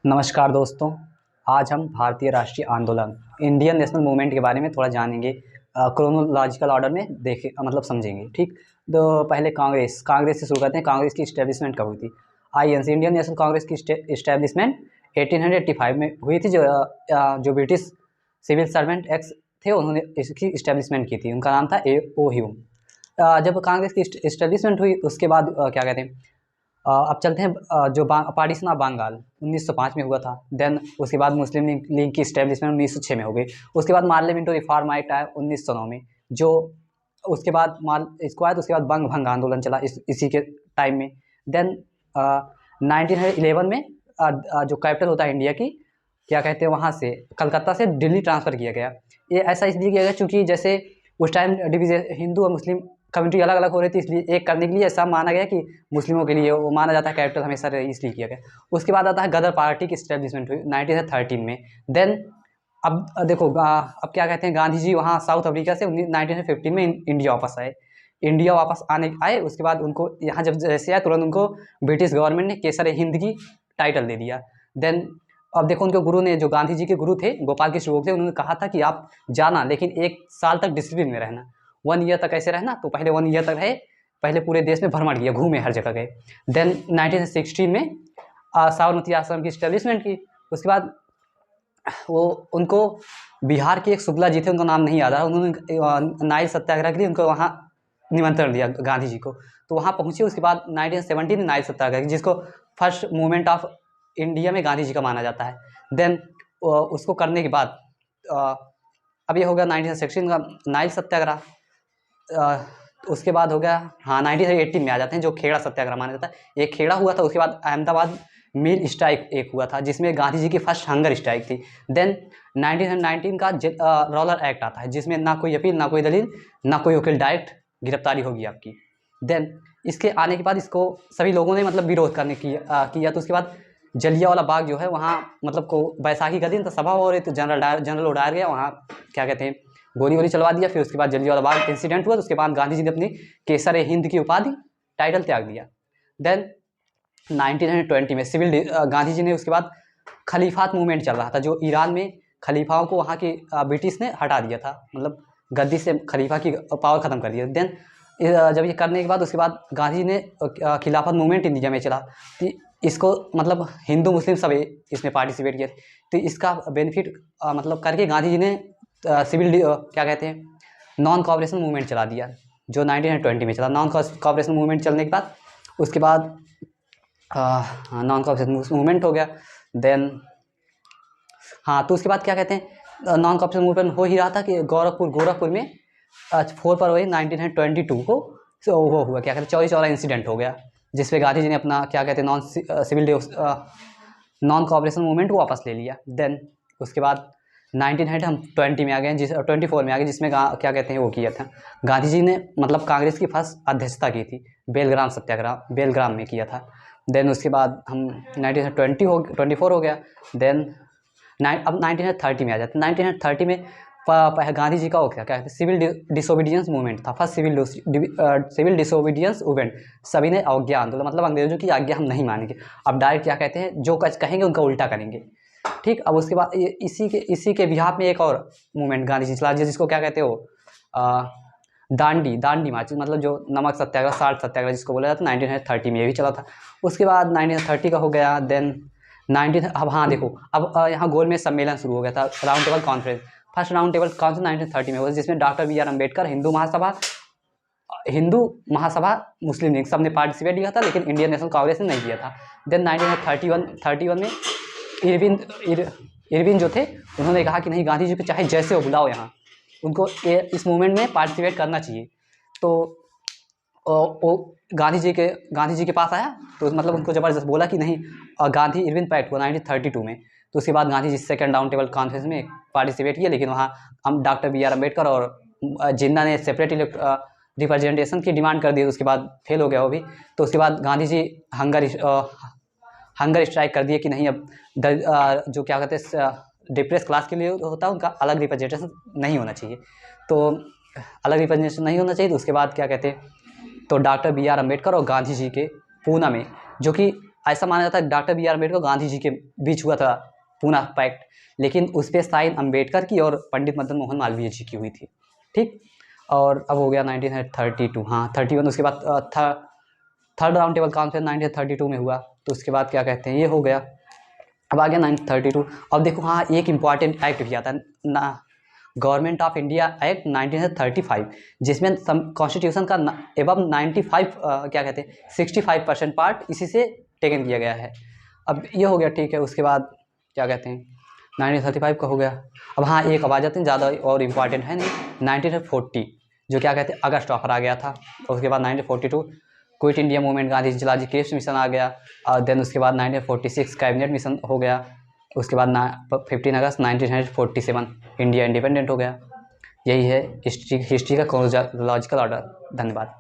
नमस्कार दोस्तों। आज हम भारतीय राष्ट्रीय आंदोलन इंडियन नेशनल मूवमेंट के बारे में थोड़ा जानेंगे। क्रोनोलॉजिकल ऑर्डर में देखे मतलब समझेंगे। ठीक, तो पहले कांग्रेस से शुरू करते हैं। कांग्रेस की इस्टेब्लिशमेंट कब हुई थी? आईएनसी इंडियन नेशनल कांग्रेस की इस्टेब्लिशमेंट 1885 में हुई थी। जो ब्रिटिश सिविल सर्वेंट एक्ट थे उन्होंने इसकी इस्टेब्लिशमेंट की थी। उनका नाम था ए ओ ह्यूम। जब कांग्रेस की इस्टेब्लिशमेंट हुई उसके बाद क्या कहते हैं, अब चलते हैं जो पार्टीशन ऑफ बंगाल 1905 में हुआ था। देन उसके बाद मुस्लिम लीग की स्टैब्लिशमेंट 1906 में हो गई। उसके बाद पार्लियामेंट रिफॉर्म एक्ट आया 1909 में। जो उसके बाद इसको आया तो उसके बाद बंग भंग आंदोलन चला इसी के टाइम में। देन 1911 में जो कैपिटल होता है इंडिया की, क्या कहते हैं, वहाँ से कलकत्ता से दिल्ली ट्रांसफ़र किया गया। ये ऐसा इसलिए किया गया क्योंकि जैसे उस टाइम डिवीजन हिंदू और मुस्लिम कम्युनिटी अलग अलग हो रही थी, इसलिए एक करने के लिए ऐसा माना गया कि मुस्लिमों के लिए वो माना जाता है कैपिटल हमेशा रहे, इसलिए किया गया। उसके बाद आता है गदर पार्टी की स्टैब्लिशमेंट हुई 1913 में। देन अब देखो अब क्या कहते हैं, गांधी जी वहाँ साउथ अफ्रीका से 1915 में इंडिया वापस आए। इंडिया वापस आए उसके बाद उनको यहाँ जब जैसे आए तुरंत उनको ब्रिटिश गवर्नमेंट ने केसर हिंद की टाइटल दे दिया। देन अब देखो उनके गुरु ने, जो गांधी जी के गुरु थे गोपाल कृष्ण गोखले, उन्होंने कहा था कि आप जाना लेकिन 1 साल तक डिसिप्लिन में रहना। 1 ईयर तक ऐसे रहना। तो पहले 1 ईयर तक रहे, पहले पूरे देश में भ्रमण किया, घूमे, हर जगह गए। देन 1916 में साबरमती आश्रम की स्टैब्लिशमेंट की। उसके बाद वो उनको बिहार के एक शुक्ला जी थे, उनका नाम नहीं याद आ रहा, उन्होंने नाइल सत्याग्रह के लिए उनको वहाँ निमंत्रण दिया गांधी जी को, तो वहाँ पहुँचे। उसके बाद 1917 में नाइल सत्याग्रह, जिसको फर्स्ट मूवमेंट ऑफ इंडिया में गांधी जी का माना जाता है। देन उसको करने के बाद अब ये हो गया 1916 का नाइल सत्याग्रह। उसके बाद हो गया, हाँ, 1918 में आ जाते हैं जो खेड़ा सत्याग्रह माना जाता है। एक खेड़ा हुआ था, उसके बाद अहमदाबाद मिल स्ट्राइक एक हुआ था जिसमें गांधी जी की फर्स्ट हंगर स्ट्राइक थी। देन 1919 का रॉलर एक्ट आता है जिसमें ना कोई अपील, ना कोई दलील, ना कोई वकील, डायरेक्ट गिरफ्तारी होगी आपकी। देन इसके आने के बाद इसको सभी लोगों ने मतलब विरोध करने किया। तो उसके बाद जलियांवाला बाग जो है वहाँ मतलब को बैसाखी का दिन तो सभा हो रही, तो जनरल उड़ाया गया वहाँ, क्या कहते हैं, गोली वोली चलवा दिया। फिर उसके बाद जलियांवाला बाग इंसिडेंट हुआ, तो उसके बाद गांधी जी ने अपनी केसर हिंद की उपाधि टाइटल त्याग दिया। देन 1920 में गांधी जी ने उसके बाद खलीफात मूवमेंट चल रहा था, जो ईरान में खलीफाओं को वहाँ की ब्रिटिश ने हटा दिया था, मतलब गद्दी से खलीफा की पावर ख़त्म कर दिया। देन जब ये करने के बाद उसके बाद गांधी ने खिलाफत मूवमेंट इंडिया में चला। तो इसको मतलब हिंदू मुस्लिम सब इसमें पार्टिसिपेट किए थे। तो इसका बेनिफिट मतलब करके गांधी जी ने क्या कहते हैं, नॉन कॉपरेशन मूवमेंट चला दिया, जो 1920 में चला। नॉन कॉपरेशन मूवमेंट चलने के बाद उसके बाद नॉन कॉपरेशन मूवमेंट हो गया। देन हाँ, तो उसके बाद क्या कहते हैं, नॉन कॉपरेशन मूवमेंट हो ही रहा था कि गोरखपुर में 4 फरवरी 1922 को वो हुआ, क्या कहते हैं, चौरी चौरा इंसिडेंट हो गया, जिसपे गांधी जी ने अपना क्या कहते हैं नॉन कॉपरेशन मूवमेंट को वापस ले लिया। देन उसके बाद 1900 हम 20 में आ गए, 24 में आ गए, जिसमें क्या कहते हैं वो किया था गांधी जी ने, मतलब कांग्रेस की फर्स्ट अध्यक्षता की थी, बेलग्राम सत्याग्रह बेलग्राम में किया था। देन उसके बाद हम 1924 हो गया। देन अब 1930 में आ जाते हैं। 1930 में गांधी जी का वो क्या कहते हैं, सिविल डिसोबीडियंस मूवमेंट था, फर्स्ट सिविल डिसोबीडियंस मूवमेंट। सभी ने अवज्ञा आंदोलन, मतलब अंग्रेजों की आज्ञा हम नहीं मानेंगे, अब डायरेक्ट क्या कहते हैं, जो कहेंगे उनका उल्टा करेंगे। ठीक, अब उसके बाद इसी के बिहाफ में एक और मूवमेंट गांधी जी चला, जिसको क्या कहते हो, दांडी मार्च, मतलब जो नमक सत्याग्रह, साल्ट सत्याग्रह जिसको बोला जाता है, 1930 में ये भी चला था। उसके बाद 1930 का हो गया। देन अब हाँ देखो, अब यहाँ गोल में सम्मेलन शुरू हो गया था, round table conference. First round table conference 1930 में हुआ, जिसमें doctor B R Ambedkar, Hindu Mahasabha, Muslim League सब ने पार्टिसिपेट किया था, लेकिन इंडियन नेशनल कांग्रेस ने नहीं किया था। देन 1931 में इरविन जो थे, उन्होंने कहा कि नहीं, गांधी जी को चाहे जैसे हो बुलाओ, यहाँ उनको इस मूवमेंट में पार्टिसिपेट करना चाहिए। तो वो गांधी जी के पास आया, तो मतलब उनको ज़बरदस्त बोला कि नहीं, गांधी इरविन पैक्ट हुआ 1932 में। तो उसके बाद Gandhi ji second round table conference में पार्टिसिपेट किया, लेकिन वहाँ हम डॉक्टर बी आर अम्बेडकर और जिन्ना ने सेपरेट रिप्रेजेंटेशन की डिमांड कर दी, उसके बाद फेल हो गया वो भी। तो उसके बाद गांधी जी हंगर स्ट्राइक कर दिए कि नहीं, अब जो क्या कहते हैं डिप्रेस क्लास के लिए होता है, उनका अलग रिप्रेजेंटेशन नहीं होना चाहिए, तो अलग रिप्रेजेंटेशन नहीं होना चाहिए। तो उसके बाद क्या कहते हैं, तो डॉक्टर बी आर अम्बेडकर और गांधी जी के पूना में, जो कि ऐसा माना जाता है डॉक्टर BR अम्बेडकर गांधी जी के बीच हुआ था पूना पैक्ट, लेकिन उस पर साइन अम्बेडकर की और पंडित मदन मोहन मालवीय जी की हुई थी। ठीक, और अब हो गया 1932, हाँ 31, उसके बाद थर्ड राउंड टेबल कॉन्फ्रेंस 1932 में हुआ। तो उसके बाद क्या कहते हैं, ये हो गया। अब आ गया 1932। अब देखो हाँ, एक इम्पॉर्टेंट एक्ट भी आता है ना, गवर्नमेंट ऑफ इंडिया एक्ट 1935, जिसमें कॉन्स्टिट्यूशन का एबव 95 क्या कहते हैं 65% पार्ट इसी से टेकन किया गया है। अब ये हो गया, ठीक है। उसके बाद क्या कहते हैं 1935 का हो गया। अब हाँ, एक अब आ जाते हैं, ज़्यादा और इम्पॉर्टेंट है नहीं, 1940 जो क्या कहते हैं अगस्त ऑफर आ गया था। उसके बाद 1942 क्विट इंडिया मूवमेंट, गांधी जिलाजी क्रिप्स मिशन आ गया। और देन उसके बाद 1946 कैबिनेट मिशन हो गया। उसके बाद 15 अगस्त 1947 इंडिया इंडिपेंडेंट हो गया। यही है हिस्ट्री का क्रोनोलॉजिकल ऑर्डर। धन्यवाद।